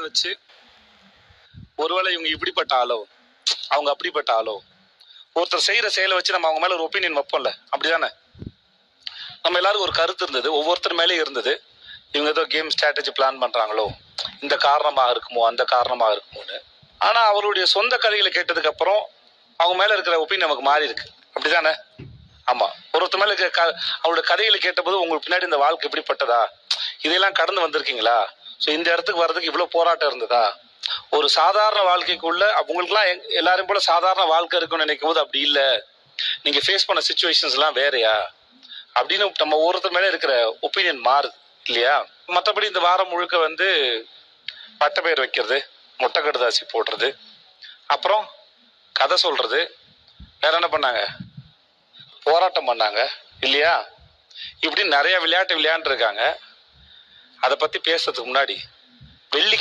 பார்க்கறத வச்சு ஒருவேளை இவங்க இப்படிப்பட்ட ஆளோ அவங்க அப்படிப்பட்ட ஆளோ, ஒருத்தர் செய்யற செயலை வச்சு நம்ம அவங்க மேல ஒரு ஒப்பீனியன் வைப்போம்ல, அப்படிதானே? நம்ம எல்லாருக்கும் ஒரு கருத்து இருந்தது, ஒவ்வொருத்தர் மேலேயும் இருந்தது. இவங்க ஏதோ கேம் ஸ்ட்ராட்டஜி பிளான் பண்றாங்களோ, இந்த காரணமாக இருக்குமோ அந்த காரணமாக இருக்குமோன்னு. ஆனா அவருடைய சொந்த கதைகளை கேட்டதுக்கு அப்புறம் அவங்க மேல இருக்கிற ஒப்பீனியன் நமக்கு மாறி இருக்கு, அப்படிதானே? ஆமா, ஒருத்தர் மேல அவருடைய கதைகளை கேட்டபோது உங்களுக்கு பின்னாடி இந்த வாழ்க்கை எப்படிப்பட்டதா, இதெல்லாம் கடந்து வந்திருக்கீங்களா, இந்த இடத்துக்கு வர்றதுக்கு இவ்வளவு போராட்டம் இருந்ததா, ஒரு சாதாரண வாழ்க்கைக்குள்ள அவங்களுக்குலாம் எல்லாரும் போல சாதாரண வாழ்க்கை இருக்குன்னு நினைக்கும் போது அப்படி இல்லை, நீங்க ஃபேஸ் பண்ண சிச்சுவேஷன்ஸ் எல்லாம் வேறையா அப்படின்னு நம்ம ஒருத்தர் மேல இருக்கிற ஒப்பீனியன் மாறுது இல்லையா? மற்றபடி இந்த வாரம் முழுக்க பட்ட பெயர் வைக்கிறது, மொட்டை கடுதாசி போடுறது, அப்புறம் கதை சொல்றது, வேற என்ன பண்ணாங்க, போராட்டம் பண்ணாங்க இல்லையா? இப்படி நிறைய விளையாட்டு விளையாண்டு இருக்காங்க. அதை பத்தி பேசுறதுக்கு முன்னாடி வெள்ளிக்கிழமை